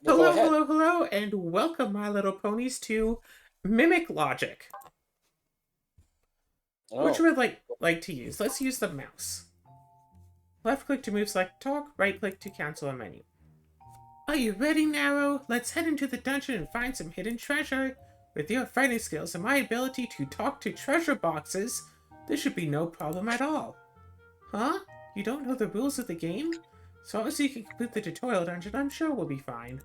Well, go Hello, ahead. hello, hello, and welcome, my little ponies, to Mimic Logic. Which Oh, would like to use? Let's use the mouse. Left click to move select talk, right click to cancel a menu. Are you ready, Narrow? Let's head into the dungeon and find some hidden treasure. With your fighting skills and my ability to talk to treasure boxes, this should be no problem at all. Huh? You don't know the rules of the game? So long as you can complete the tutorial dungeon, I'm sure we'll be fine.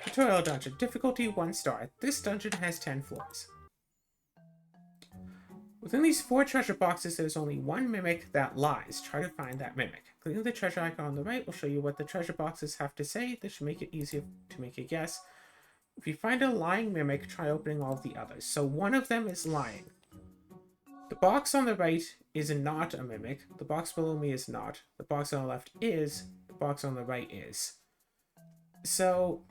Tutorial dungeon, difficulty 1 star. This dungeon has 10 floors. Within these 4 treasure boxes, there's only one mimic that lies. Try to find that mimic. Clicking the treasure icon on the right will show you what the treasure boxes have to say. This should make it easier to make a guess. If you find a lying mimic, try opening all of the others. So one of them is lying. The box on the right is not a mimic. The box below me is not. The box on the left is. The box on the right is. So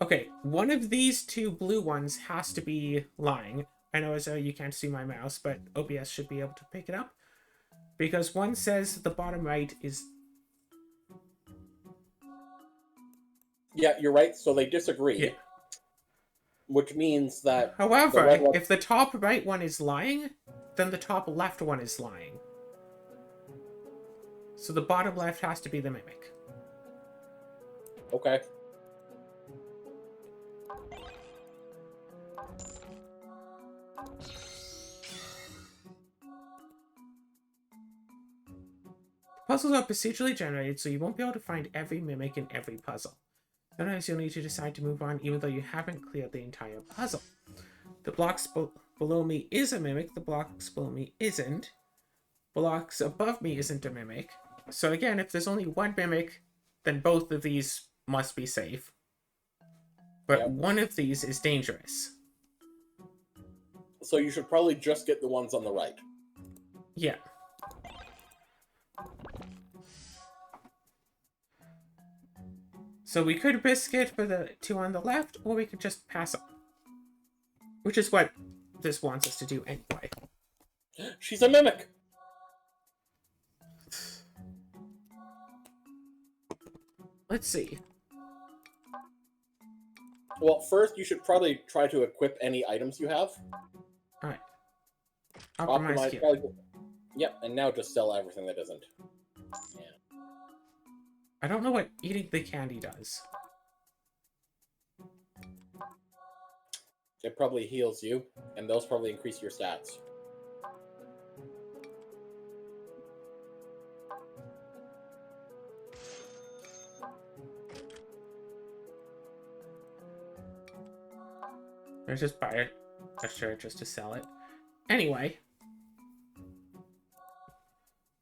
okay, one of these 2 blue ones has to be lying. I know as you can't see my mouse, but OBS should be able to pick it up. Because one says the bottom right is... yeah, you're right. So they disagree, Yeah. which means that the red However, one. if the top right one is lying, then the top left one is lying. So the bottom left has to be the mimic. Okay. Puzzles are procedurally generated, so you won't be able to find every mimic in every puzzle. Sometimes you'll need to decide to move on even though you haven't cleared the entire puzzle. The blocks below me is a mimic, the blocks below me isn't. Blocks above me isn't a mimic. So again, if there's only one mimic, then both of these must be safe. But Yep. one of these is dangerous. So you should probably just get the ones on the right. Yeah. So we could risk it for the 2 on the left, or we could just pass up. Which is what this wants us to do anyway. She's a mimic. Let's see. Well, first you should probably try to equip any items you have. Alright. Optimize here. Probably. Yep, and now just sell everything that isn't. Yeah. I don't know what eating the candy does. It probably heals you, and those probably increase your stats. Or just buy it. Sure, just to sell it. Anyway.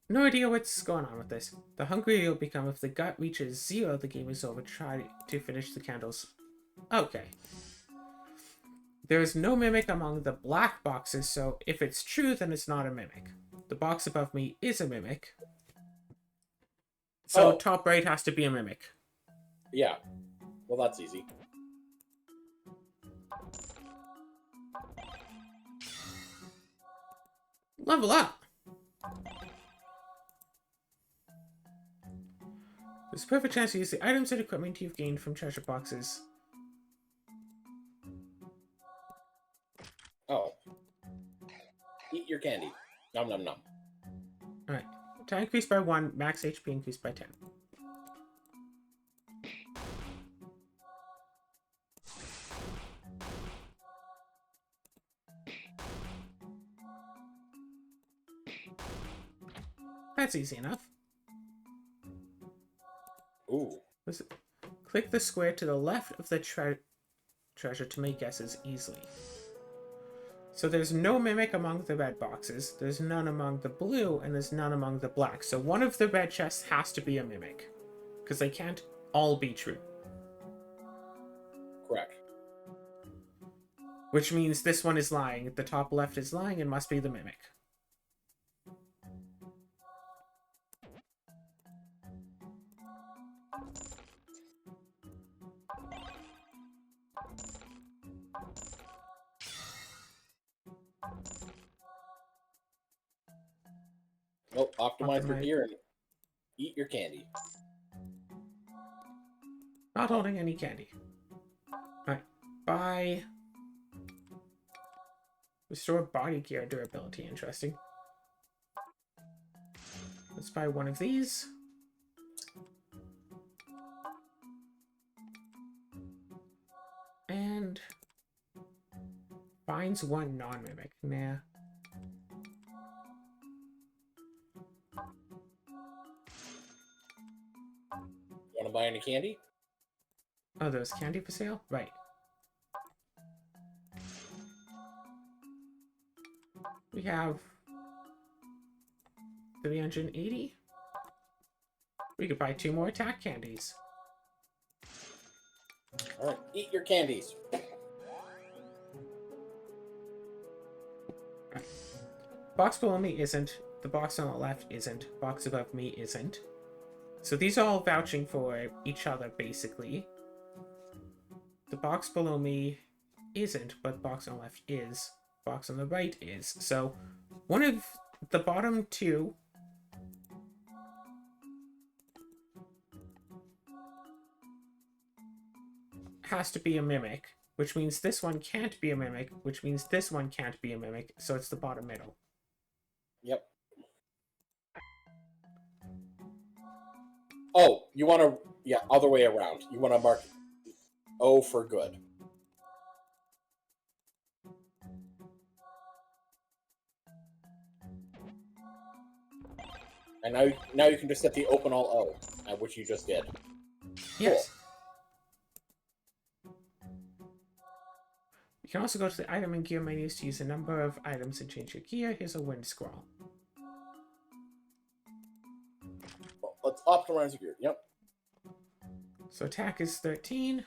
No idea what's going on with this. The hungrier you'll become if the gut reaches 0, the game is over. Try to finish the candles. Okay. There is no mimic among the black boxes, so if it's true, then it's not a mimic. The box above me is a mimic. So top right has to be a mimic. Yeah. Well, that's easy. Level up! There's a perfect chance to use the items and equipment you've gained from treasure boxes. Oh. Eat your candy. Nom nom nom. Alright. Time increased by 1, max HP increased by 10. That's easy enough. Ooh. Click the square to the left of the treasure to make guesses easily. So there's no mimic among the red boxes, there's none among the blue, and there's none among the black. So one of the red chests has to be a mimic. Because they can't all be true. Correct. Which means this one is lying. The top left is lying and must be the mimic. Nope, optimize for gear. Eat your candy. Not holding any candy. Alright. Buy. Restore body gear durability. Interesting. Let's buy one of these. And finds one non-mimic. Nah. You want to buy any candy? Oh, there's candy for sale? Right. We have 380. We could buy 2 more attack candies. Alright, eat your candies. Box below me isn't. The box on the left isn't. Box above me isn't. So these are all vouching for each other, basically. The box below me isn't, but box on the left is. Box on the right is. So one of the bottom two has to be a mimic, which means this one can't be a mimic, which means this one can't be a mimic, so it's the bottom middle. Yep. Oh, you want to... Yeah, other way around. You want to mark O for good. And now you can just set the open all O, which you just did. Yes. Cool. You can also go to the item and gear menus to use a number of items and change your gear. Here's a wind scroll. Well, let's optimize your gear. Yep. So attack is 13.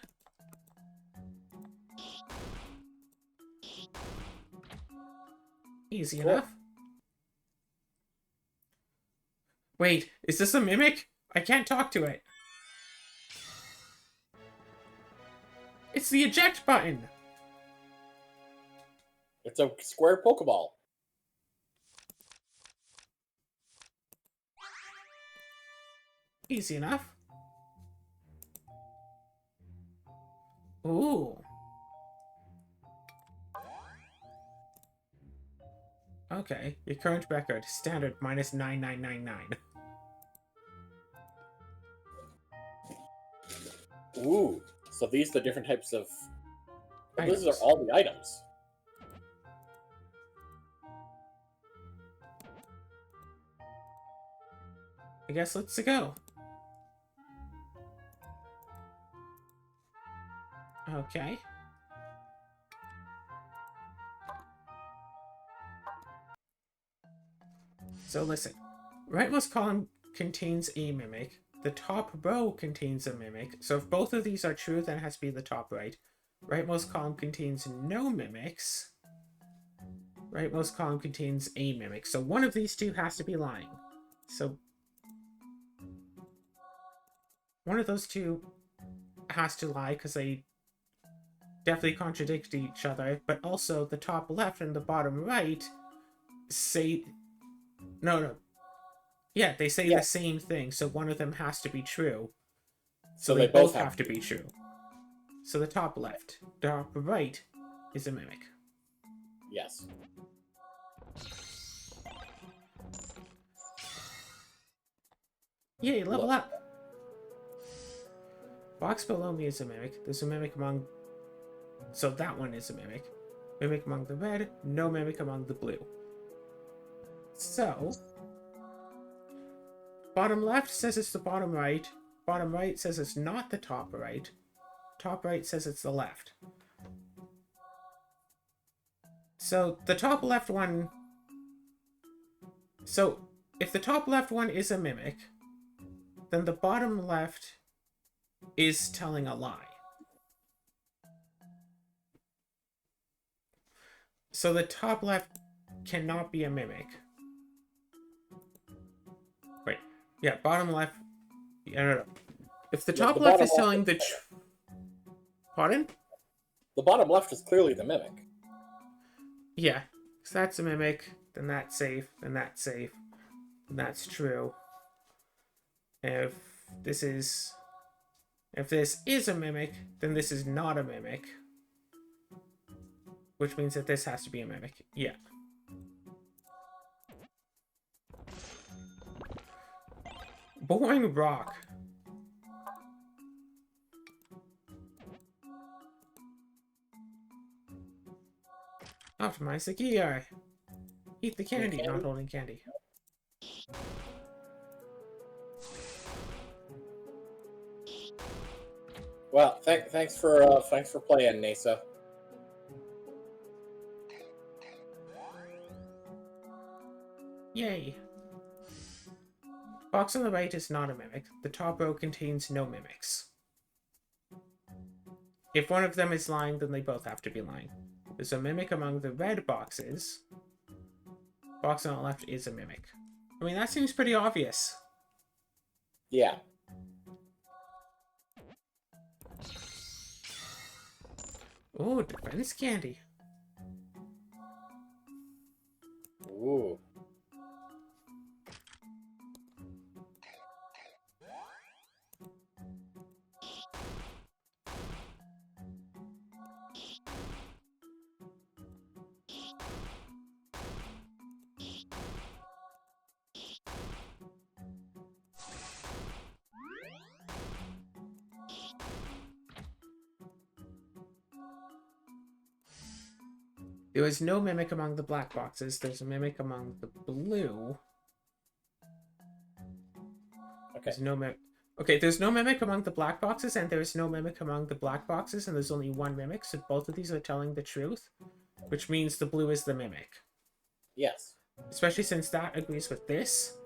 Easy Cool. enough. Wait, is this a mimic? I can't talk to it. It's the eject button. It's a square Pokeball. Easy enough. Ooh. Okay, your current record, standard, minus 9999. Ooh. So these are the different types of... Items. These are all the items. I guess let's go. Okay. So listen, rightmost column contains a mimic. The top row contains a mimic. So if both of these are true, then it has to be the top right. Rightmost column contains no mimics. Rightmost column contains a mimic. So one of these two has to be lying. So one of those two has to lie because they definitely contradict each other. But also the top left and the bottom right say... No. Yeah, they say the same thing, so one of them has to be true. So they both have to be true. So the top left, top right is a mimic. Yes. Yay, level up! Box below me is a mimic. There's a mimic among... So that one is a mimic. Mimic among the red, no mimic among the blue. So... Bottom left says it's the bottom right. Bottom right says it's not the top right. Top right says it's the left. So the top left one... So if the top left one is a mimic, then the bottom left is telling a lie. So the top left cannot be a mimic. Wait. Yeah, bottom left... No. If the top left is telling the... Pardon? The bottom left is clearly the mimic. Yeah. So that's a mimic, then that's safe, then that's safe, then that's true. If this is... If this is a mimic, then this is not a mimic. Which means that this has to be a mimic. Yeah. Boring rock. Optimize the gear. Eat the candy, not holding candy. Well, thanks for playing, Nasa. Yay. Box on the right is not a mimic. The top row contains no mimics. If one of them is lying, then they both have to be lying. There's a mimic among the red boxes. Box on the left is a mimic. I mean, that seems pretty obvious. Yeah. Oh, defense candy. Ooh. There was no mimic among the black boxes. There's a mimic among the blue. Okay. There's no mimic. Okay, there's no mimic among the black boxes, and there's no mimic among the black boxes, and there's only one mimic, so both of these are telling the truth, which means the blue is the mimic. Yes. Especially since that agrees with this.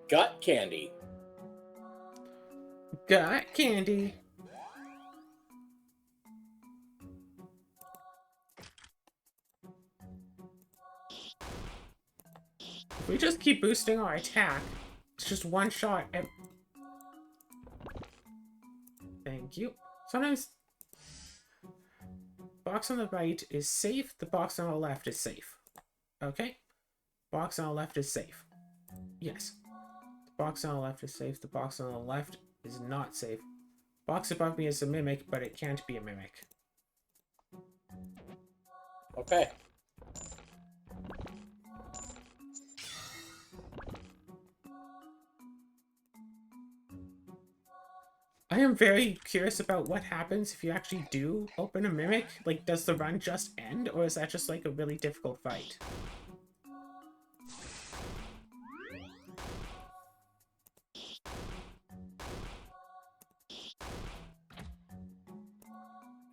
Got candy. Got candy. If we just keep boosting our attack, it's just one shot at... Thank you. Sometimes... Box on the right is safe, the box on the left is safe. Okay? Box on the left is safe. Yes. The box on the left is safe, the box on the left is not safe. Box above me is a mimic, but it can't be a mimic. Okay. I am very curious about what happens if you actually do open a mimic. Like, does the run just end, or is that just like a really difficult fight?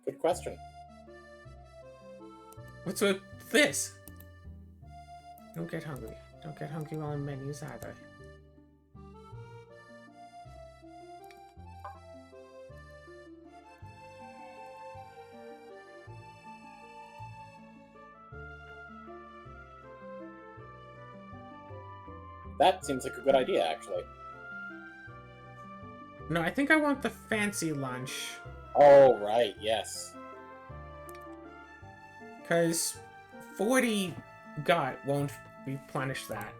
Good question. What's with this? Don't get hungry. Don't get hungry while in menus either. That seems like a good idea, actually. No, I think I want the fancy lunch. Oh, right, yes. Because 40 gut won't replenish that.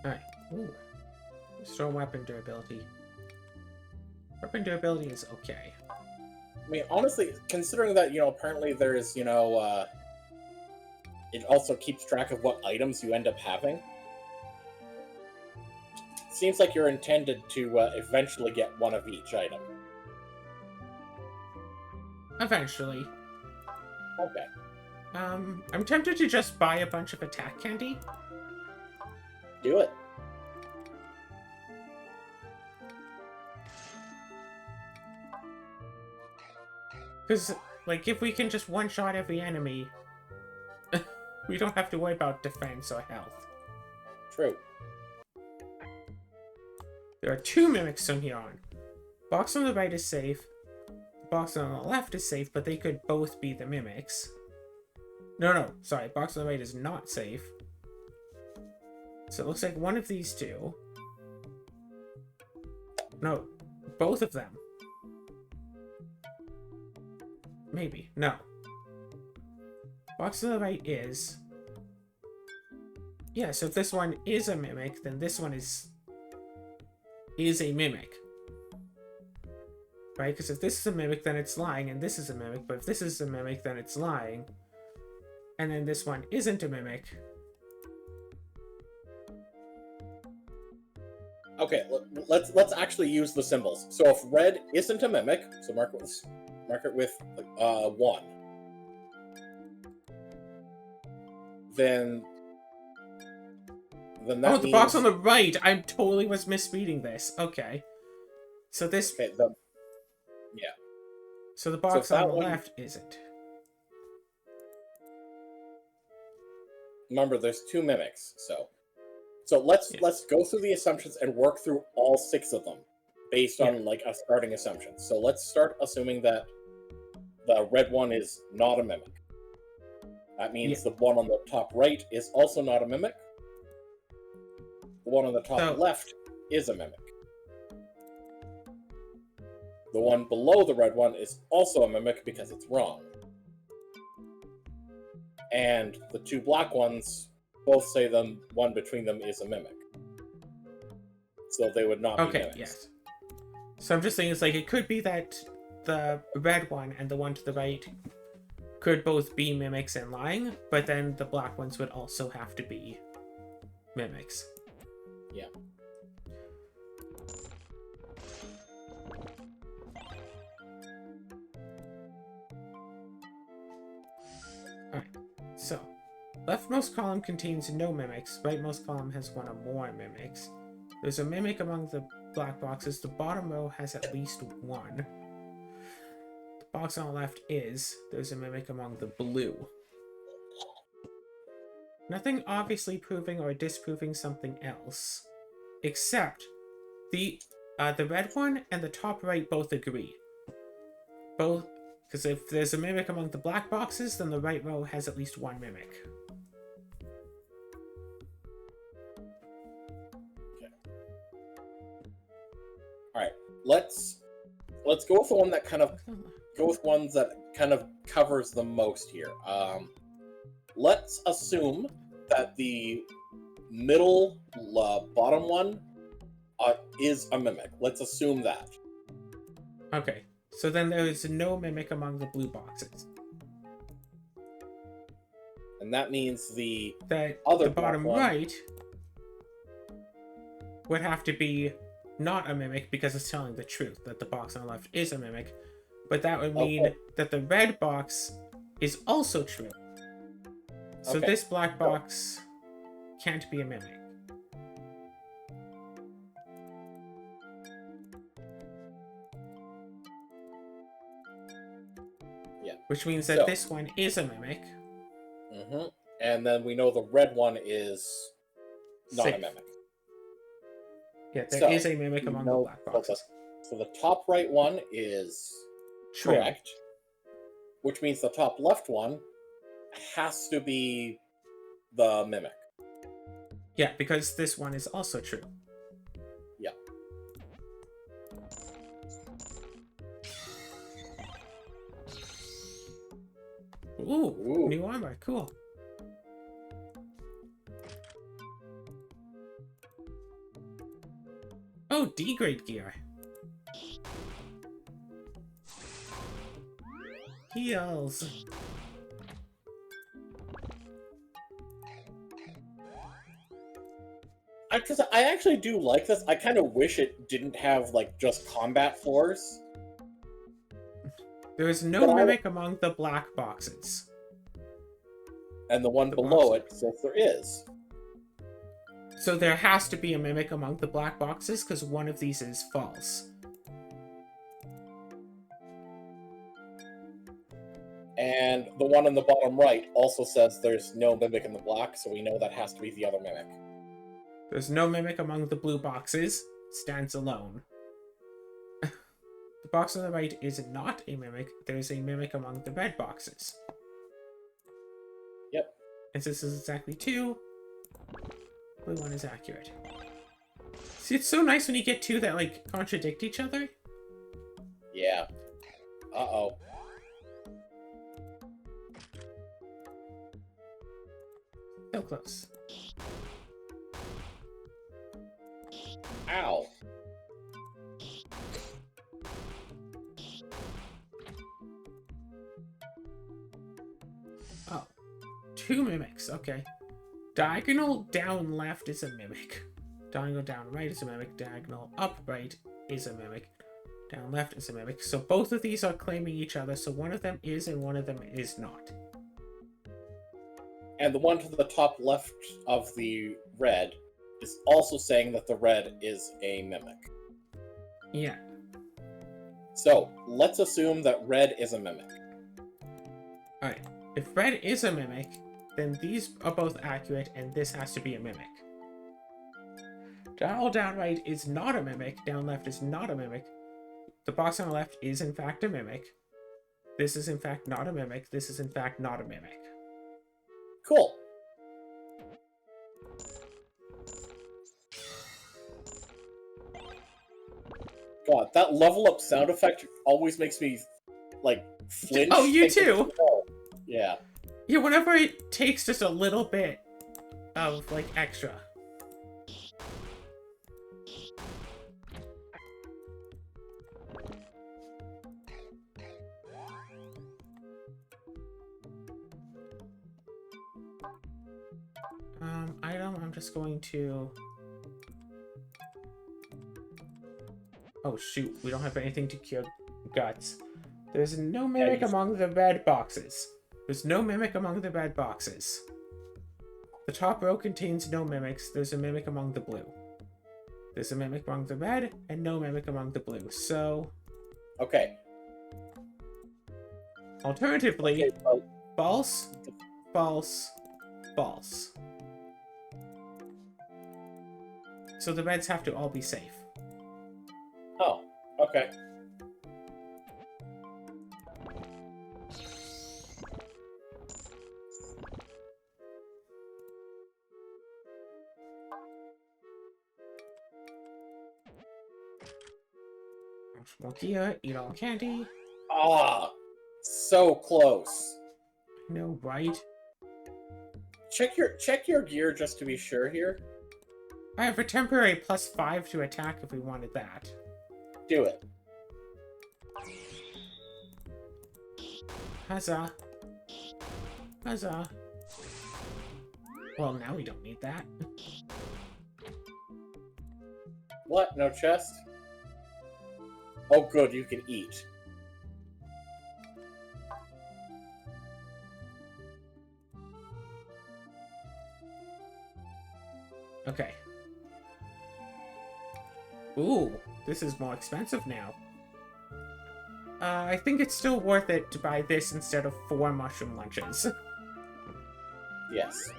Alright. Ooh. Restore weapon durability. Weapon durability is okay. I mean, honestly, considering that, apparently there's, it also keeps track of what items you end up having. Seems like you're intended to eventually get one of each item. Eventually. Okay. I'm tempted to just buy a bunch of attack candy. Do it. Because, like, if we can just one-shot every enemy, we don't have to worry about defense or health. True. There are two mimics from here on. Box on the right is safe. The box on the left is safe, but they could both be the mimics. No, sorry. Box on the right is not safe. So it looks like one of these two. No, both of them. Maybe. No. Box on the right is... Yeah, so if this one is a mimic, then this one is a mimic. Right? Because if this is a mimic, then it's lying, and this is a mimic. But if this is a mimic, then it's lying. And then this one isn't a mimic. Okay, let's actually use the symbols. So if red isn't a mimic, so mark it with 1. Then that oh, the means... box on the right! I totally was misreading this. Okay. So this... Okay, yeah. So the box So on the one... left isn't. Remember, there's 2 mimics, so let's go through the assumptions and work through all 6 of them based on like a starting assumption. So let's start assuming that the red one is not a mimic. That means the one on the top right is also not a mimic. The one on the top left is a mimic. The one below the red one is also a mimic because it's wrong. And the 2 black ones both say one between them is a mimic. So they would not be mimics. Yes. So I'm just saying it's like it could be that the red one and the one to the right could both be mimics and lying, but then the black ones would also have to be mimics. Yeah. Alright, so leftmost column contains no mimics, rightmost column has one or more mimics. There's a mimic among the black boxes. The bottom row has at least one. The box on the left there's a mimic among the blue. Nothing obviously proving or disproving something else, except the red one and the top right both agree. Both, because if there's a mimic among the black boxes, then the right row has at least one mimic. Okay. All right, let's go with the one that kind of covers the most here. Let's assume that the middle bottom one is a mimic. Let's assume that. Okay, so then there is no mimic among the blue boxes. And that means the bottom right would have to be not a mimic because it's telling the truth that the box on the left is a mimic. But that would mean that the red box is also true. So this black box can't be a mimic. Yeah. Which means that this one is a mimic. Mm-hmm. And then we know the red one is not a mimic. Yeah, there is a mimic among the black boxes. So the top right one is correct, which means the top left one has to be the mimic. Yeah, because this one is also true. Yeah. Ooh, new armor, cool. Oh, D-grade gear. Heals. Because I actually do like this. I kind of wish it didn't have, like, just combat floors. There is no mimic among the black boxes. And the one below it says there is. So there has to be a mimic among the black boxes, because one of these is false. And the one on the bottom right also says there's no mimic in the black, so we know that has to be the other mimic. There's no mimic among the blue boxes, stands alone. The box on the right is not a mimic. There's a mimic among the red boxes. Yep. And since this is exactly 2, blue one is accurate. See, it's so nice when you get 2 that, like, contradict each other. Yeah. Uh-oh. So close. Ow. Oh. 2 mimics, okay. Diagonal down left is a mimic. Diagonal down right is a mimic. Diagonal up right is a mimic. Down left is a mimic. So both of these are claiming each other, so one of them is and one of them is not. And the one to the top left of the red is also saying that the red is a mimic. Yeah. So, let's assume that red is a mimic. Alright. If red is a mimic, then these are both accurate and this has to be a mimic. Diagonal down right is not a mimic. Down left is not a mimic. The box on the left is in fact a mimic. This is in fact not a mimic. This is in fact not a mimic. Cool. God, that level up sound effect always makes me, like, flinch. Oh, you too! Yeah. Yeah, whenever it takes just a little bit of, like, extra. Item, I'm just going to... Oh shoot, we don't have anything to cure guts. There's no mimic among the red boxes. There's no mimic among the red boxes. The top row contains no mimics. There's a mimic among the blue. There's a mimic among the red, and no mimic among the blue. So... Okay. Alternatively, Okay, so false, false, false. So the reds have to all be safe. oh, okay. Mokia, eat all candy. Ah, so close. No, right? Check your gear just to be sure here. I have a temporary +5 to attack if we wanted that. Do it. Huzzah. Huzzah. Well, now we don't need that. What? No chest? Oh, good, you can eat. Okay. Ooh, this is more expensive now. I think it's still worth it to buy this instead of 4 mushroom lunches. Yes.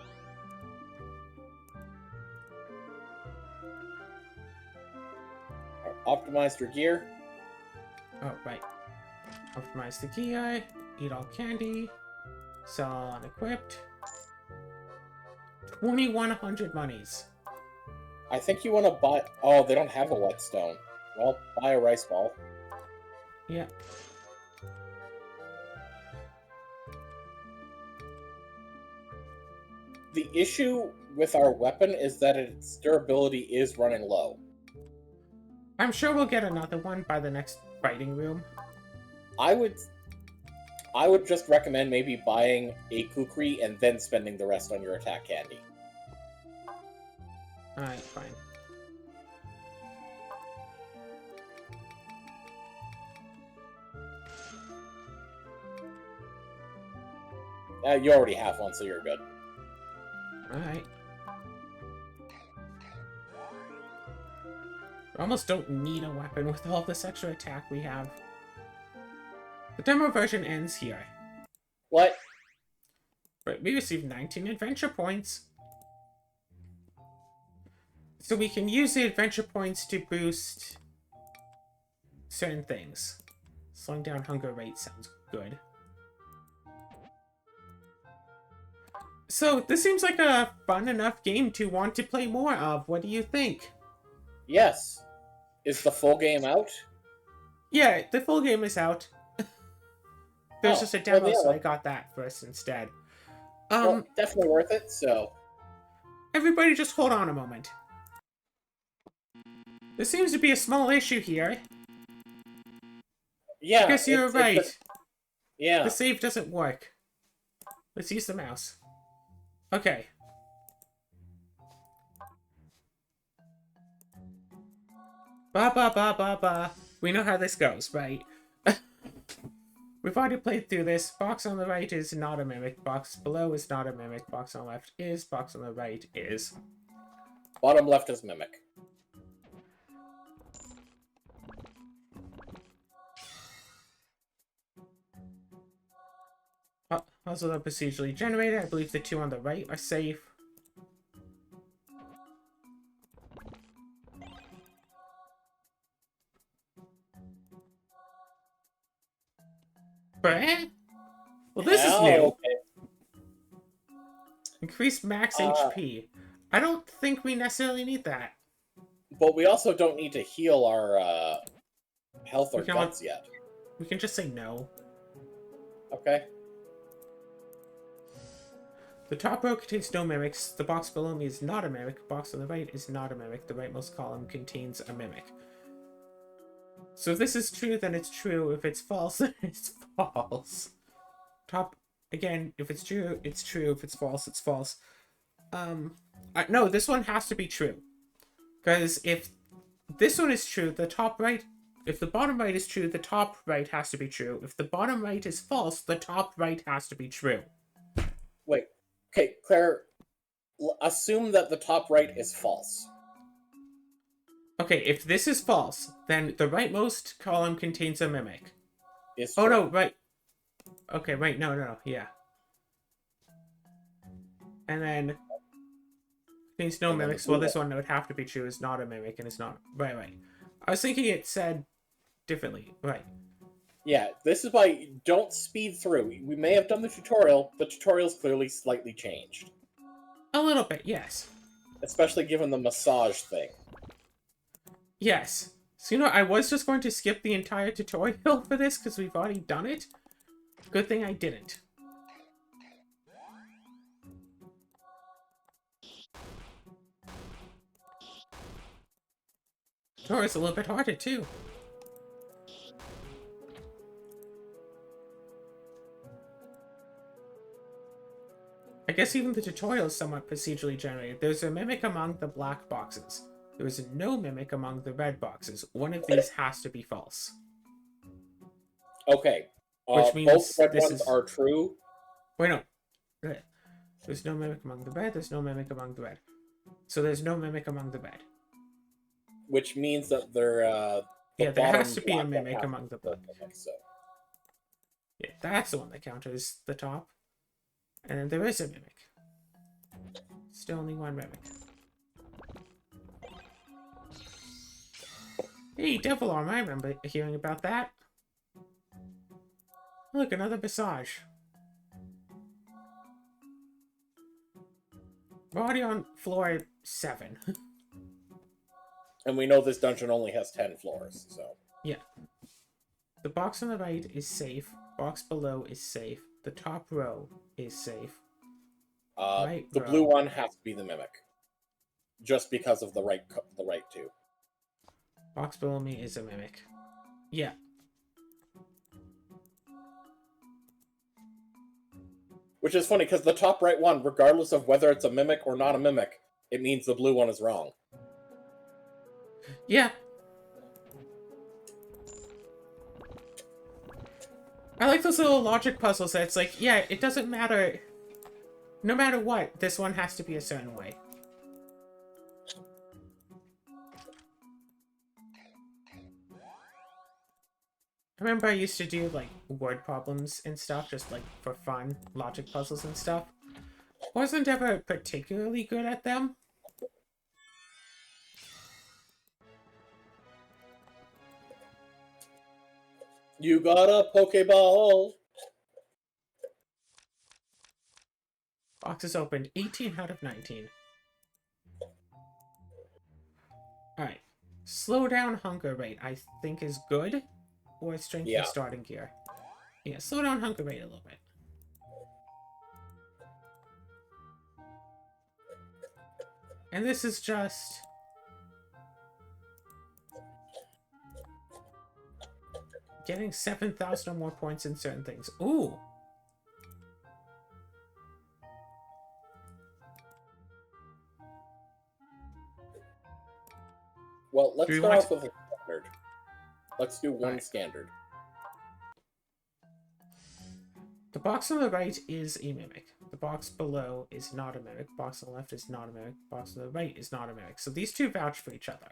Optimized your gear. Oh, right. Optimize the key, eat all candy, sell all unequipped. 2,100 monies. I think you want to buy... Oh, they don't have a whetstone. Well, buy a rice ball. Yeah. The issue with our weapon is that its durability is running low. I'm sure we'll get another one by the next fighting room. I would just recommend maybe buying a kukri and then spending the rest on your attack candy. Alright, fine. You already have one, so you're good. Alright. We almost don't need a weapon with all this extra attack we have. The demo version ends here. What? But we received 19 adventure points. So we can use the adventure points to boost certain things. Slowing down hunger rate sounds good. So this seems like a fun enough game to want to play more of. What do you think? Yes. Is the full game out? Yeah, the full game is out. There's just a well, demo, yeah, so I got that first instead. well, definitely worth it, so... Everybody just hold on a moment. There seems to be a small issue here. Yeah, I guess you're right. Yeah. The save doesn't work. Let's use the mouse. Okay. Ba ba ba ba ba. We know how this goes, right? We've already played through this. Box on the right is not a mimic. Box below is not a mimic. Box on the left is. Box on the right is. Bottom left is mimic. Also, they're procedurally generated. I believe the two on the right are safe. But, well, this is new. Okay. Increased max HP. I don't think we necessarily need that. But we also don't need to heal our health or guts yet. We can just say no. Okay. The top row contains no mimics. The box below me is not a mimic. The box on the right is not a mimic. The rightmost column contains a mimic. So if this is true, then it's true. If it's false, then it's false. Top, again, if it's true, it's true. If it's false, it's false. No, this one has to be true. Because if this one is true, the top right... If the bottom right is true, the top right has to be true. If the bottom right is false, the top right has to be true. Wait. Okay, Claire, assume that the top right is false. Okay, if this is false, then the rightmost column contains a mimic. Oh, no, right. Okay, right, no, yeah. And then contains no mimics. Well, this one would have to be true, is not a mimic, and it's not... Right. I was thinking it said differently. Right. Yeah, this is why don't speed through. We may have done the tutorial. The tutorial's clearly slightly changed. A little bit, yes. Especially given the massage thing. Yes. So, I was just going to skip the entire tutorial for this because we've already done it. Good thing I didn't. Oh, it's a little bit harder, too. I guess even the tutorial is somewhat procedurally generated. There's a mimic among the black boxes. There is no mimic among the red boxes. One of these has to be false. Okay. Which means both red ones are true. Wait, no. There's no mimic among the red. There's no mimic among the red. So there's no mimic among the red. Which means that they're... yeah, there has to be a mimic among the black. So. Yeah, that's the one that counters the top. And then there is a mimic. Still only one mimic. Hey, Devil Arm, I remember hearing about that. Look, another massage. We're already on floor 7. And we know this dungeon only has 10 floors, so... Yeah. The box on the right is safe. Box below is safe. The top row is safe. The blue one has to be the mimic. Just because of the right two. Box below me is a mimic. Yeah. Which is funny, because the top right one, regardless of whether it's a mimic or not a mimic, it means the blue one is wrong. Yeah. I like those little logic puzzles that it's like, yeah, it doesn't matter. No matter what, this one has to be a certain way. I remember I used to do, like, word problems and stuff, just, like, for fun, logic puzzles and stuff. Wasn't ever particularly good at them. You got a Pokeball. Box is opened. 18 out of 19. Alright. Slow down hunger rate, I think is good. Or strength Yeah. and starting gear. Yeah, slow down hunger rate a little bit. And this is just... getting 7,000 or more points in certain things. Ooh! Well, let's Do we start want off with a standard. Let's do one Alright. standard. The box on the right is a mimic. The box below is not a mimic. The box on the left is not a mimic. The box on the right is not a mimic. So these two vouch for each other.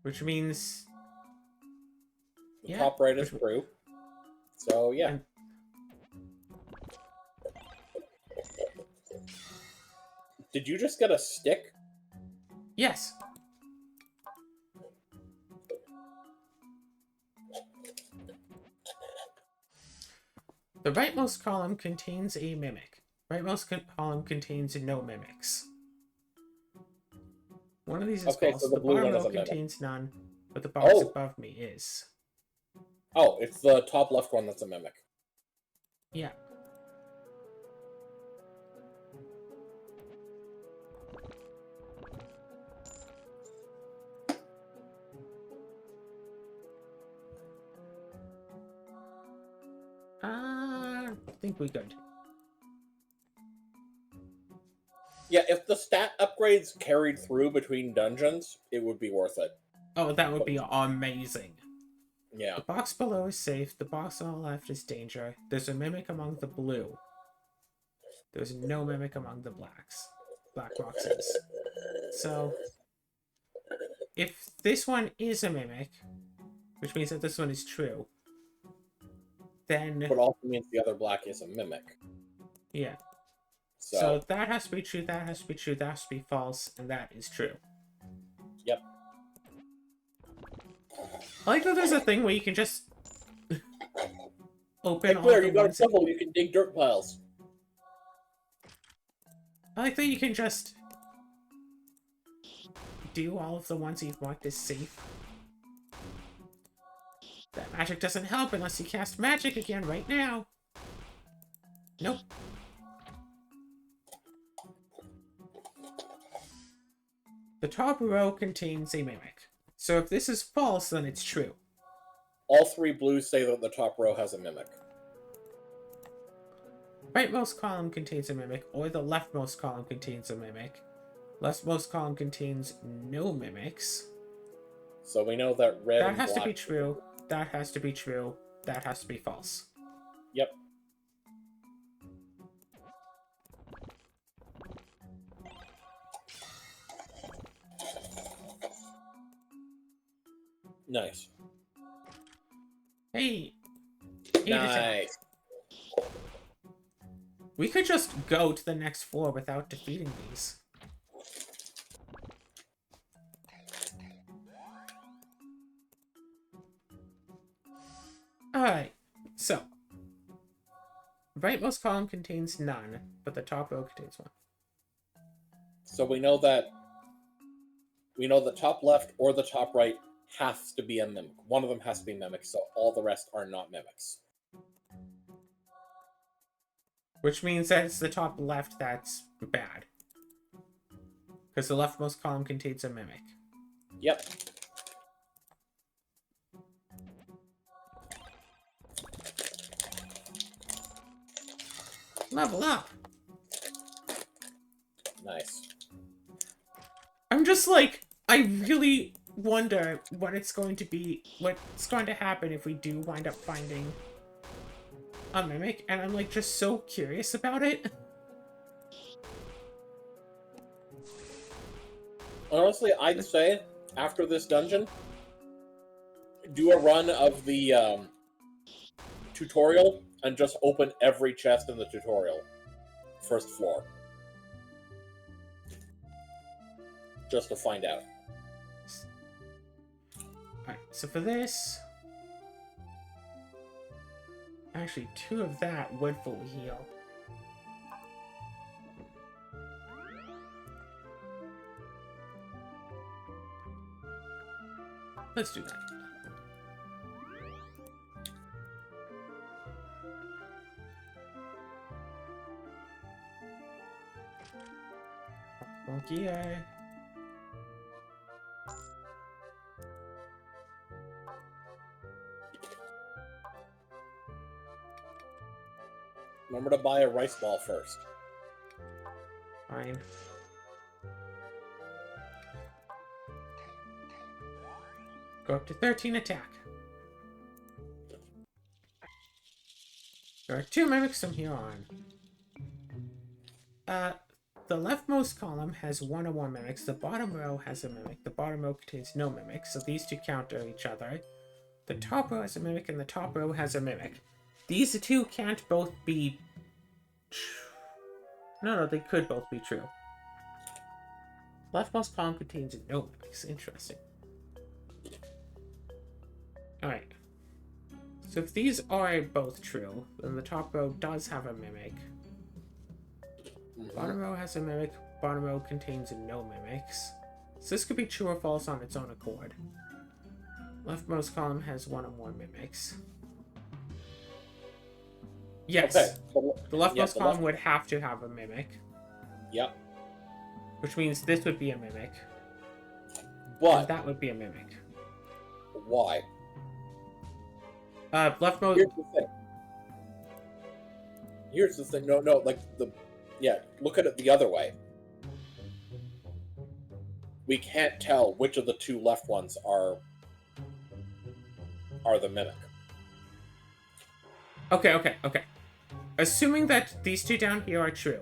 Which means... The top right is which- true. So, yeah. And- Did you just get a stick? Yes! The rightmost column contains a mimic. Rightmost column contains no mimics. One of these is Okay, false. so the The blue bottom one is row a mimic. contains none, but the box Oh. above me is. Oh, it's the top left one that's a mimic. Yeah. I think we good. Yeah, if the stat upgrades carried through between dungeons, it would be worth it. Oh, that would be amazing. Yeah. The box below is safe. The box on the left is danger. There's a mimic among the blue. There's no mimic among the blacks. Black boxes. So, if this one is a mimic, which means that this one is true, then But also means the other black is a mimic. yeah. So, So that has to be true, that has to be true, that has to be false, and that is true. yep. I like that there's a thing where you can just open Hey, all Claire, the you got a ones that- shovel, you can dig dirt piles. I like that you can just do all of the ones you've marked as safe. That magic doesn't help unless you cast magic again right now. Nope. The top row contains a mimic. So if this is false, then it's true. All three blues say that the top row has a mimic. Rightmost column contains a mimic, or the leftmost column contains a mimic. Leftmost column contains no mimics. So we know that red That and has to black... be true. That has to be true. That has to be false. Yep. Nice. Hey! Hey, Nice. we could just go to the next floor without defeating these. Alright, so. Rightmost column contains none, but the top row contains one. So we know that the top left or the top right has to be a mimic. One of them has to be mimic, so all the rest are not mimics. Which means that it's the top left that's bad. Because the leftmost column contains a mimic. Yep. Level up! Nice. I'm just like, I really wonder what it's going to be, what's going to happen if we do wind up finding a mimic, and I'm like just so curious about it. Honestly, I'd say after this dungeon, do a run of the tutorial and just open every chest in the tutorial. First floor. Just to find out. Alright, So for this, actually 2 of that would fully heal. Let's do that. Monkey eye. Remember to buy a rice ball first. Fine. Go up to 13 attack. There are 2 mimics from here on. The leftmost column has 1 or more mimics. The bottom row has a mimic. The bottom row contains no mimics, so these 2 counter each other. The top row has a mimic, and the top row has a mimic. These 2 can't both be... No, they could both be true. Leftmost column contains no mimics. Interesting. Alright. So if these are both true, then the top row does have a mimic. Bottom row has a mimic. Bottom row contains no mimics. So this could be true or false on its own accord. Leftmost column has 1 or more mimics. Yes. Okay. The leftmost column would have to have a mimic. Yep. Which means this would be a mimic. But And that would be a mimic. why? Leftmost... Here's the thing. Here's the thing. No, like look at it the other way. We can't tell which of the 2 left ones are the mimic. Okay. Assuming that these 2 down here are true.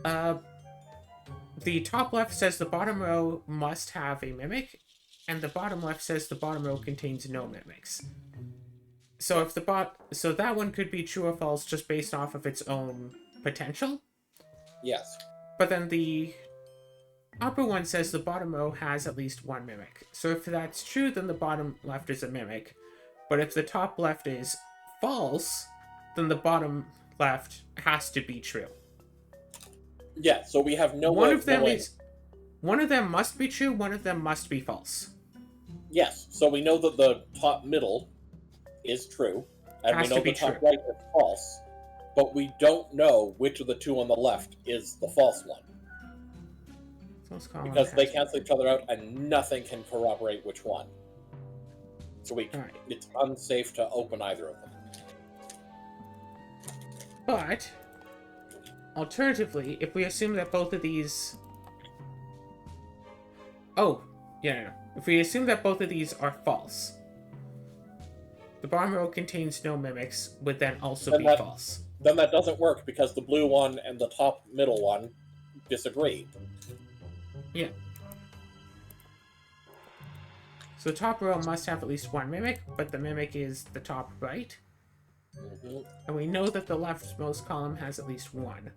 The top left says the bottom row must have a mimic, and the bottom left says the bottom row contains no mimics. So if so that one could be true or false just based off of its own potential. Yes. But then the upper one says the bottom row has at least 1 mimic. So if that's true, then the bottom left is a mimic. But if the top left is false, then the bottom left has to be true. Yeah, so we have no One way of them knowing. is... One of them must be true, one of them must be false. Yes, so we know that the top middle is true, and Has we to know be the top true. right is false, but we don't know which of the 2 on the left is the false one. So let's call Because it they has- cancel each other out, and nothing can corroborate which one. So Alright. it's unsafe to open either of them. But, alternatively, if we assume that both of these... Oh, no. If we assume that both of these are false, the bottom row contains no mimics would then also Then be that- false. Then that doesn't work, because the blue one and the top middle one disagree. Yeah. So the top row must have at least 1 mimic, but the mimic is the top right. Mm-hmm. And we know that the leftmost column has at least 1.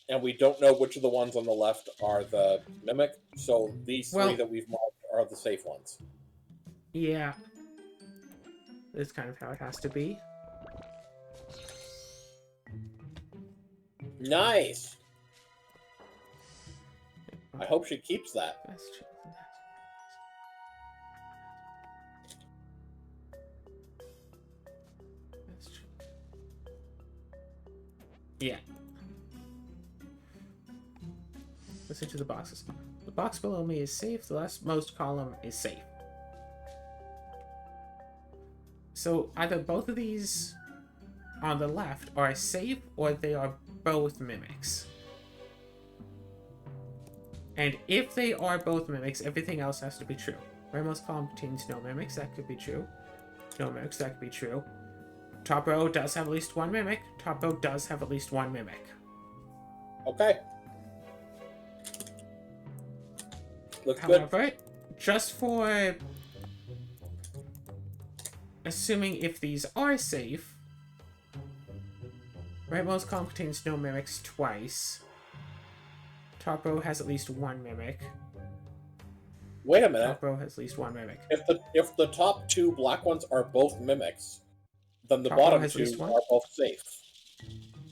And we don't know which of the ones on the left are the mimic, so these 3 that we've marked are the safe ones. Yeah. That's kind of how it has to be. Nice! I hope she keeps that. That's true. That's true. Yeah. Listen to the boxes. The box below me is safe. The leftmost column is safe. So either both of these on the left are safe, or they are both mimics. And if they are both mimics, everything else has to be true. Rightmost column contains no mimics, that could be true. No mimics, that could be true. Top row does have at least 1 mimic. Top row does have at least 1 mimic. Okay. Looks good. However, just for assuming if these are safe, rightmost column contains no mimics twice. Top row has at least 1 mimic. Wait a minute. Top row has at least one mimic. If the top two black ones are both mimics, then the Top row bottom has at least two one? are both safe.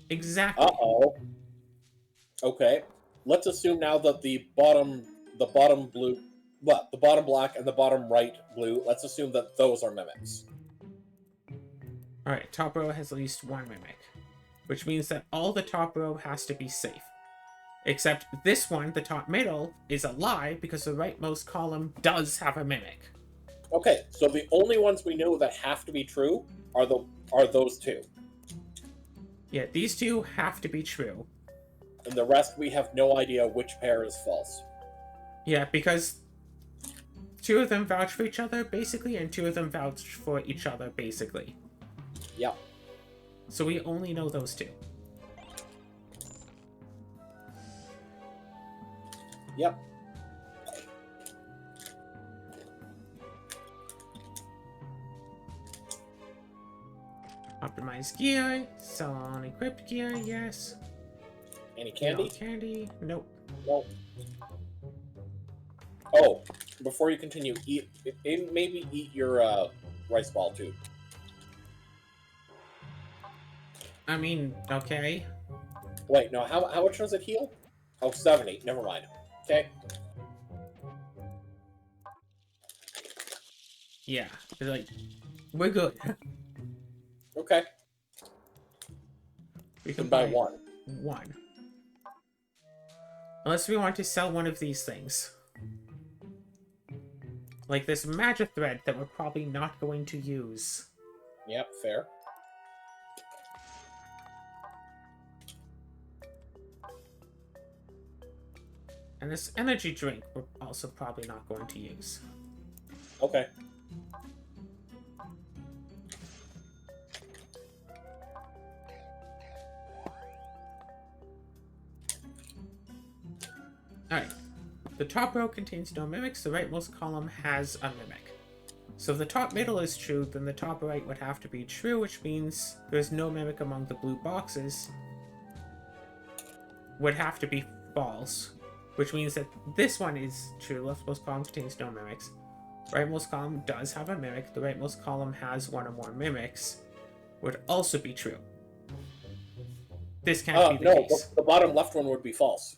Exactly. Uh-oh. Okay. Let's assume now that the bottom blue, what? The bottom black and the bottom right blue, let's assume that those are mimics. Alright, top row has at least one mimic, which means that all the top row has to be safe. Except this one, the top middle, is a lie because the rightmost column does have a mimic. Okay, so the only ones we know that have to be true are those two. Yeah, these two have to be true. And the rest we have no idea which pair is false. Yeah, because two of them vouch for each other, basically, and two of them vouch for each other, basically. Yep. So we only know those two. Yep. Optimized gear, sell on equipped gear, yes. Any candy? No candy, nope. No. Oh, before you continue, maybe eat your rice ball too. I mean, okay. Wait, no, how much does it heal? Oh, 70. Never mind. Okay. Yeah, like, we're good. Okay. We You can can buy one. One. Unless we want to sell one of these things. Like this magic thread that we're probably not going to use. Yep, fair. And this energy drink we're also probably not going to use. Okay. Alright. The top row contains no mimics, the rightmost column has a mimic. So if the top middle is true, then the top right would have to be true, which means there's no mimic among the blue boxes. Would have to be false, which means that this one is true. Leftmost column contains no mimics. Rightmost column does have a mimic. The rightmost column has one or more mimics. Would also be true. This can't be the case. The bottom left one would be false.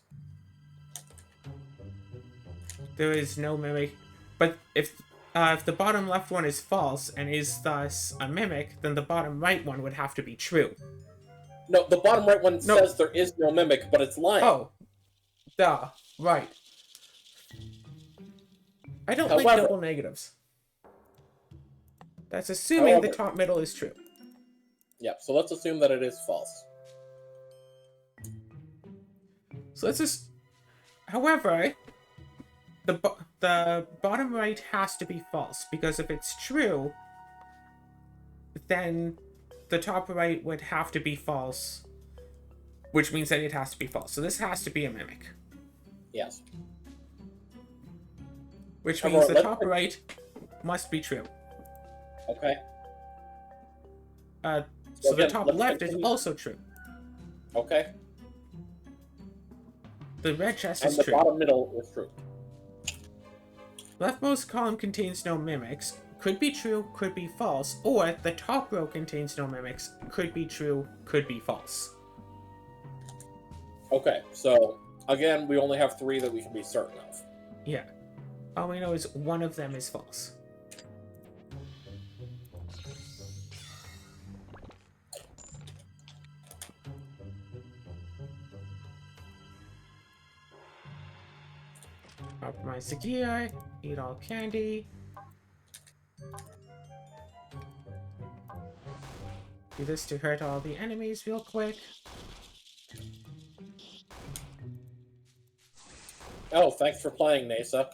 There is no mimic. But if the bottom left one is false and is thus a mimic, then the bottom right one would have to be true. No, the bottom right one says there is no mimic, but it's lying. Oh. Duh. Right. I don't like double negatives. That's assuming the top middle is true. Yep, so let's assume that it is false. So let's just... However, the bottom right has to be false, because if it's true, then the top right would have to be false, which means that it has to be false. So this has to be a mimic. Yes. Which means the top right must be true. Okay. So the top left is also true. Okay. The red chest and is the true. Bottom middle is true. Leftmost column contains no mimics. Could be true, could be false. Or the top row contains no mimics. Could be true, could be false. Okay, so again, we only have 3 that we can be certain of. Yeah. All we know is one of them is false. Optimize the gear, eat all candy. Do this to hurt all the enemies real quick. Oh, thanks for playing, Nasa.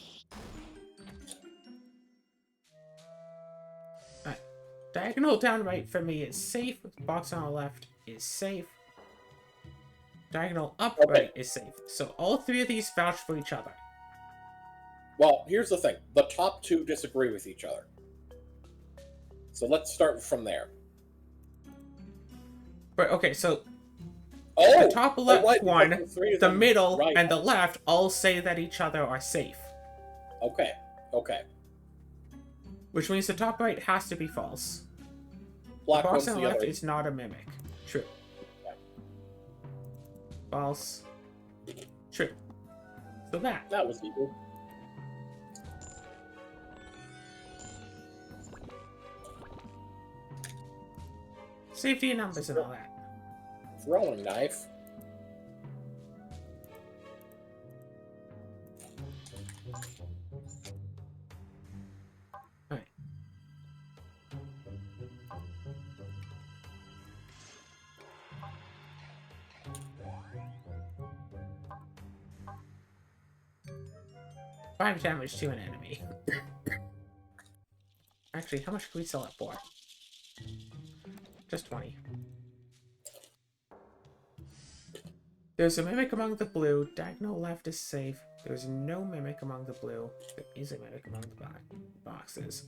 Alright. Diagonal down right for me is safe. Box on the left is safe. Diagonal up right is safe. So all 3 of these vouch for each other. Well, here's the thing. The top 2 disagree with each other. So let's start from there. But okay, so Oh, the top left one, the middle, right. and the left all say that each other are safe. Okay. Okay. Which means the top right has to be false. Black The box one's on the the left other. is not a mimic. True. Okay. False. True. So that. That was easy. Safety and numbers and all that. Throwing knife. Alright. Five damage to an enemy. Actually, how much can we sell it for? Just 20. There's a mimic among the blue. Diagonal left is safe. There's no mimic among the blue. There is a mimic among the boxes.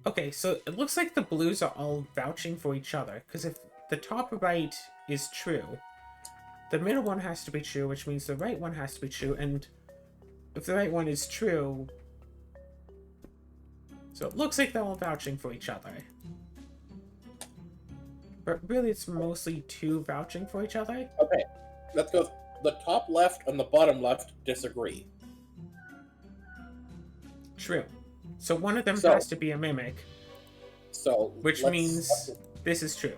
Okay, so it looks like the blues are all vouching for each other. Because if the top right is true, the middle one has to be true, which means the right one has to be true. And if the right one is true... So it looks like they're all vouching for each other. But really, it's mostly two vouching for each other. Okay. Let's go. The top left and the bottom left disagree. True. So one of them So- has to be a mimic, So which means this is true.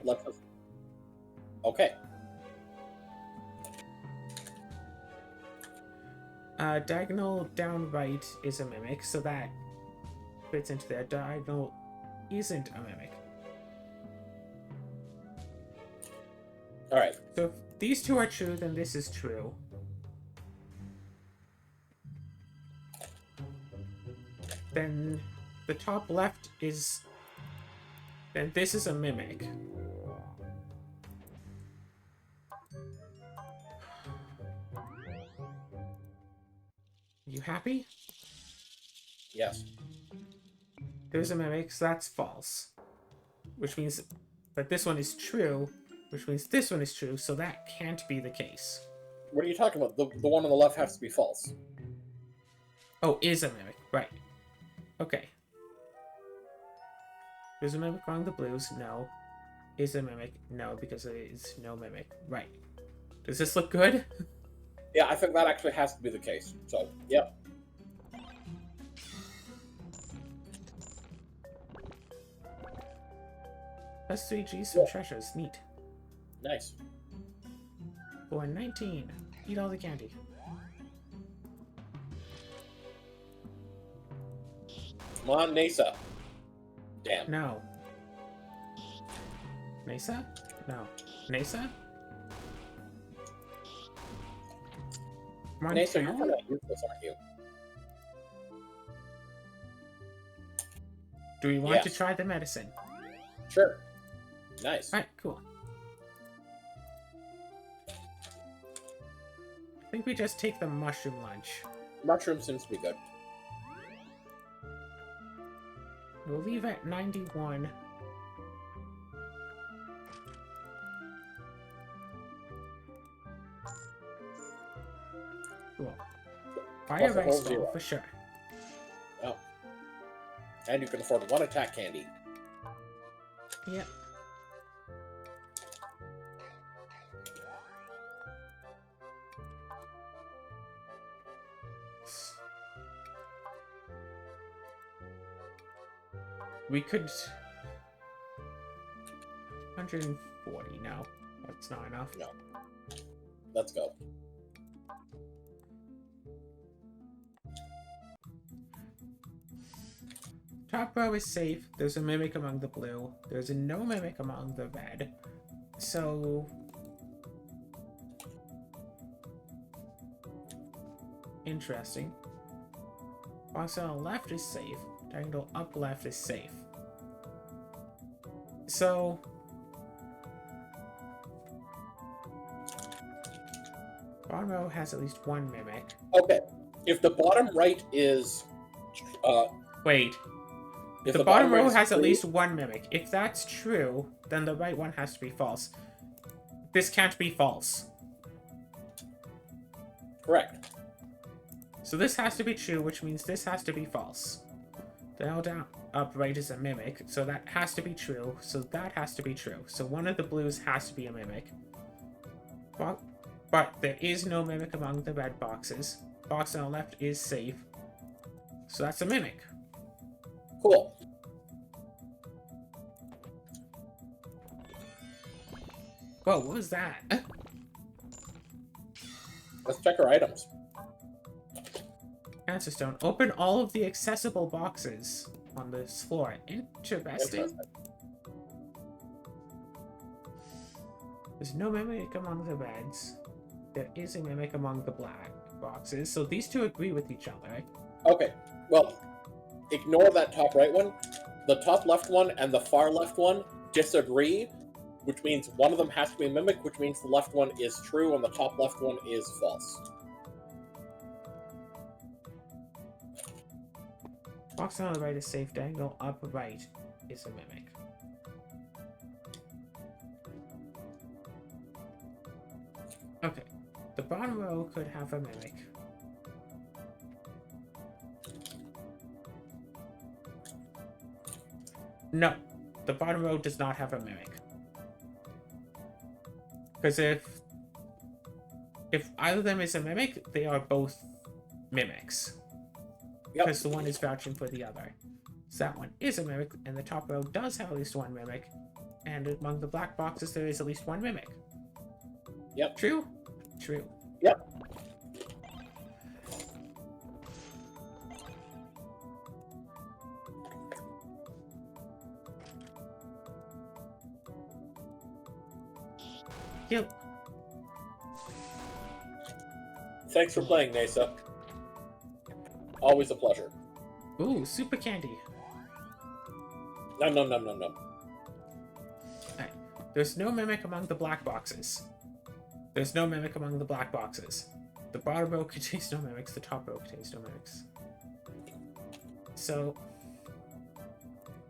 Okay. Diagonal down right is a mimic, so that fits into there. Diagonal isn't a mimic. All right. So if these two are true, then this is true. Then the top left is... Then this is a mimic. You happy? Yes. There's a mimic, so that's false. Which means that this one is true, which means this one is true, so that can't be the case. What are you talking about? The one on the left has to be false. Oh, is a mimic, right. Okay. There's a mimic among the blues, no. Is a mimic, no, because there is no mimic. Right. Does this look good? Yeah, I think that actually has to be the case. So, yep. That's 3 G's some treasures, neat. Nice. For 19, eat all the candy. Come on, Nasa. Damn. No. Nasa? No. Nasa? Nasa, you're Montana? kind of useless, aren't you? Do we want to Yes. try the medicine? Sure. Nice. Alright, cool. I think we just take the mushroom lunch. Mushroom seems to be good. We'll leave at 91. Cool. Fire Plus a whole rice bowl zero. for sure. Oh. And you can afford one attack candy. Yep. We could... 140, no. That's not enough. No. Let's go. Top row is safe. There's a mimic among the blue. There's a no mimic among the red. So... Interesting. Box on the left is safe. Diagonal up left is safe. So... Bottom row has at least one mimic. Okay. If the bottom right is... Wait. if The bottom right row is has at true- least one mimic. If that's true, then the right one has to be false. This can't be false. Correct. So this has to be true, which means this has to be false. The L down upright is a mimic, so that has to be true. So that has to be true. So one of the blues has to be a mimic. But there is no mimic among the red boxes. Box on the left is safe. So that's a mimic. Cool. Whoa, what was that? Let's check our items. Answer stone. Open all of the accessible boxes on this floor. Interesting. There's no mimic among the reds. There is a mimic among the black boxes. So these two agree with each other. Okay. Well, ignore that top right one. The top left one and the far left one disagree, which means one of them has to be a mimic, which means the left one is true and the top left one is false. Box on the right is safe. Diagonal up right is a mimic. Okay. The bottom row could have a mimic. No. The bottom row does not have a mimic. Because if either of them is a mimic, they are both mimics. Yep. Because the one is vouching for the other. So that one is a mimic, and the top row does have at least one mimic. And among the black boxes, there is at least one mimic. Yep. True? True. Yep. Yep. Thanks for playing, Nasa. Always a pleasure. Ooh, super candy. Nom nom nom nom nom. Alright. There's no mimic among the black boxes. There's no mimic among the black boxes. The bottom row contains no mimics, the top row contains no mimics. So,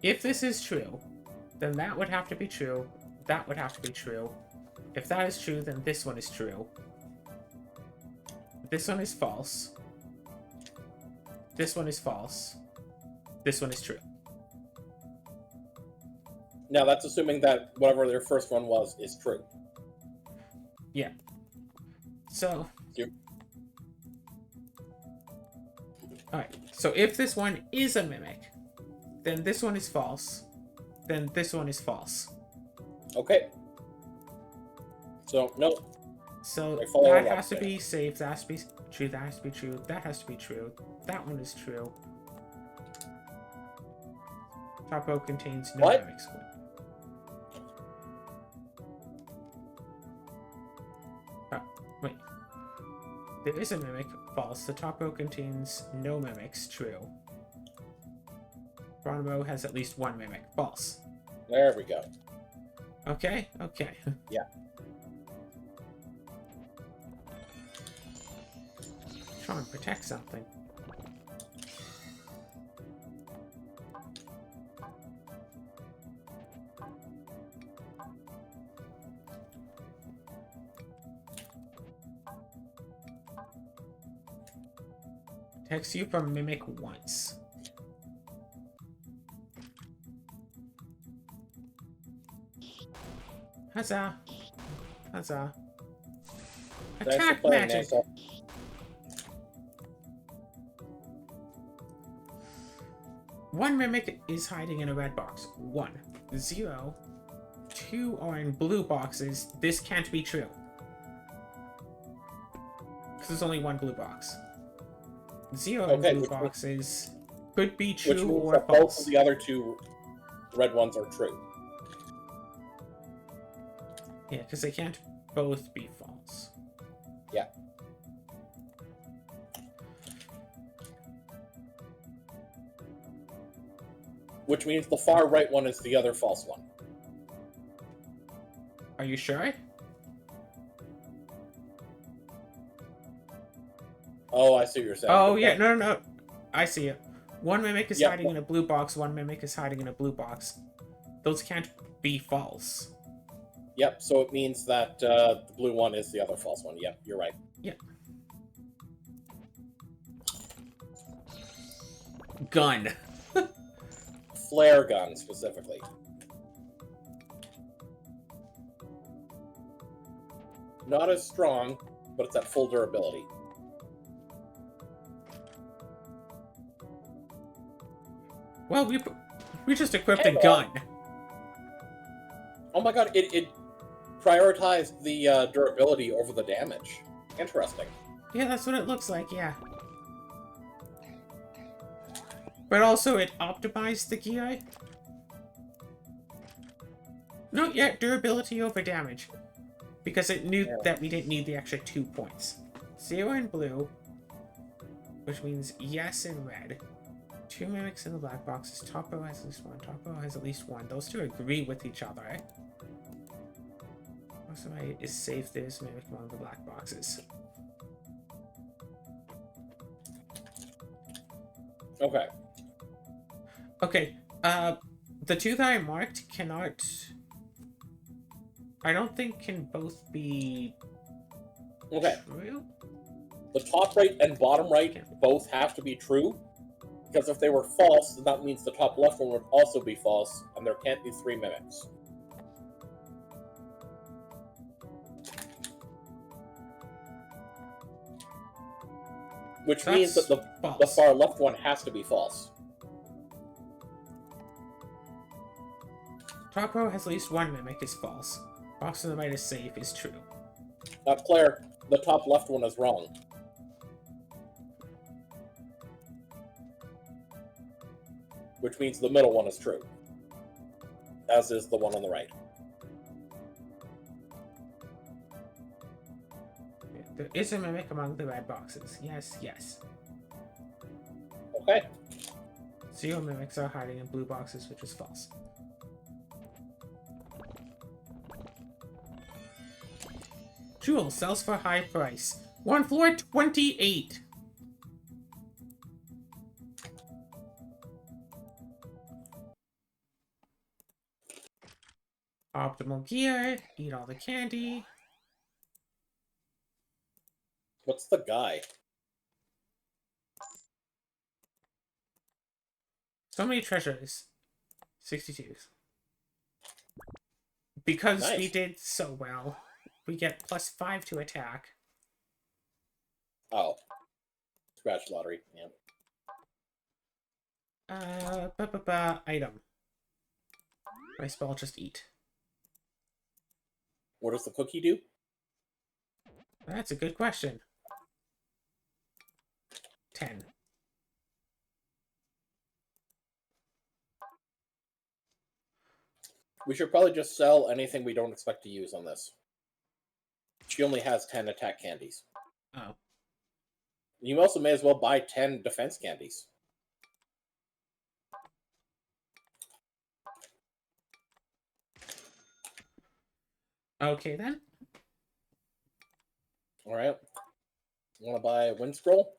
if this is true, then that would have to be true, that would have to be true. If that is true, then this one is true. This one is false. This one is false. This one is true. Now, that's assuming that whatever their first one was is true. Yeah. So... Yep. Alright, so if this one is a mimic, then this one is false, then this one is false. Okay. So, no. So I follow that along has to there. be safe, that has to be true, that has to be true, that has to be true, that one is true. Top row contains no What? mimics. Oh, wait. There is a mimic, false. The top row contains no mimics, true. Bottom row has at least one mimic, false. There we go. Okay, okay. Yeah. Try and protect something. Protects you from mimic once. Huzzah! Huzzah! Thanks for Attack playing, magic! Nasa. One mimic is hiding in a red box. 1. 0. 2 are in blue boxes. This can't be true. Because there's only one blue box. 0 in Okay, blue which boxes could be Which true means or that both false. of the other two red ones are true. Yeah, because they can't both be false. Yeah. Which means the far right one is the other false one. Are you sure? Oh, I see what you're saying. Oh, Okay. yeah, no. I see it. One mimic is Yeah, hiding in a blue box, one mimic is hiding in a blue box. Those can't be false. Yep, so it means that the blue one is the other false one. Yep, you're right. Yeah. Gun. flare gun specifically. Not as strong, but it's at full durability. Well, we just equipped Hang a on. gun. Oh my god, it prioritized the durability over the damage. Interesting. Yeah, that's what it looks like, yeah. But also it optimized the gear. Not yet durability over damage. Because it knew that we didn't need the extra 2 points. 0 in blue, which means yes in red. 2 mimics in the black boxes. Top row has at least 1. Top row has at least 1. Those two agree with each other, eh? Also, is safe. There's mimic among the black boxes. Okay. Okay, the two that I marked cannot... I don't think can both be... Okay. True? The top right and bottom right both have to be true, because if they were false, then that means the top left one would also be false, and there can't be 3 mimics. Which means that the far left one has to be false. Top row has at least 1 mimic is false. Box on the right is safe is true. Claire, the top left one is wrong. Which means the middle one is true. As is the one on the right. There is a mimic among the red boxes. Yes, yes. Okay. 0 mimics are hiding in blue boxes, which is false. Jewel sells for high price. 1 floor, 28. Optimal gear. Eat all the candy. What's the guy? So many treasures. 62. Because Nice. we did so well, we get +5 to attack. Oh. Scratch lottery, yeah. Item. My spell just eat. What does the cookie do? That's a good question. 10. We should probably just sell anything we don't expect to use on this. She only has 10 attack candies. Oh. You also may as well buy 10 defense candies. Okay then. Alright. Want to buy a wind scroll?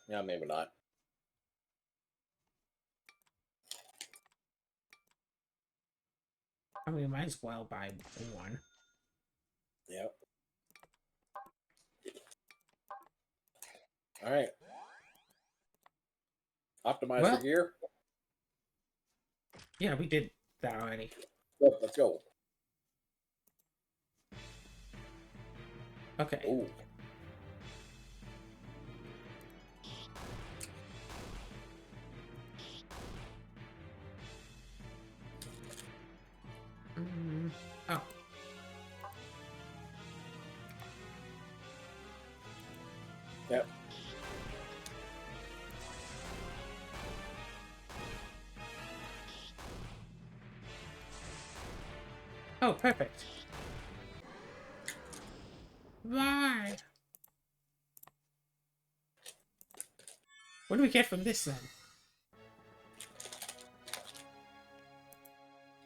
Yeah, maybe not. I mean, might as well buy 1. Yep. Alright. Optimize your gear. Yeah, we did that already. Yep, let's go. Okay. Ooh. Oh. Yep. Oh, perfect. Why? What do we get from this then?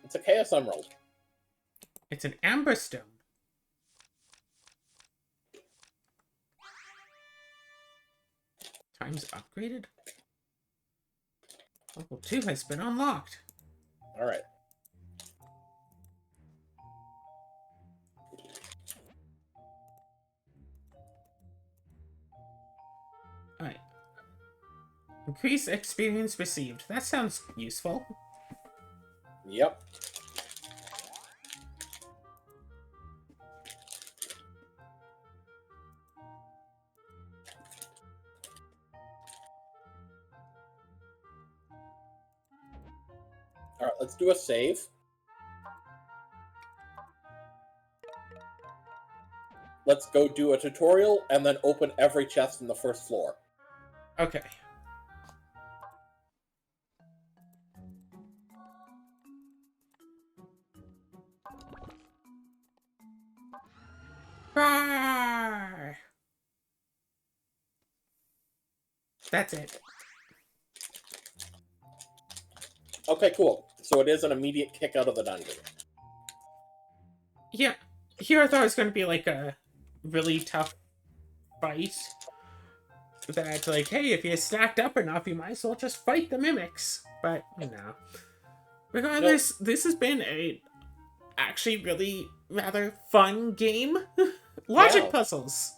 It's a Chaos Emerald. It's an Amber Stone. Times upgraded? Level 2 has been unlocked. Alright. Alright. Increase experience received. That sounds useful. Yep. All right, let's do a save. Let's go do a tutorial and then open every chest in the first floor. Okay. Roar! That's it. Okay, cool. So it is an immediate kick out of the dungeon. Yeah. Here I thought it was going to be like a really tough fight. That's like, hey, if you're stacked up enough, you might as well just fight the mimics. But, you know. Regardless, this has been a actually really rather fun game. Logic puzzles.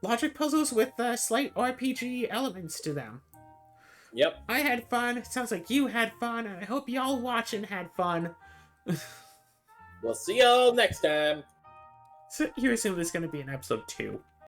Logic puzzles with slight RPG elements to them. Yep. I had fun. It sounds like you had fun, and I hope y'all watching had fun. We'll see y'all next time. So you assume there's going to be an episode 2.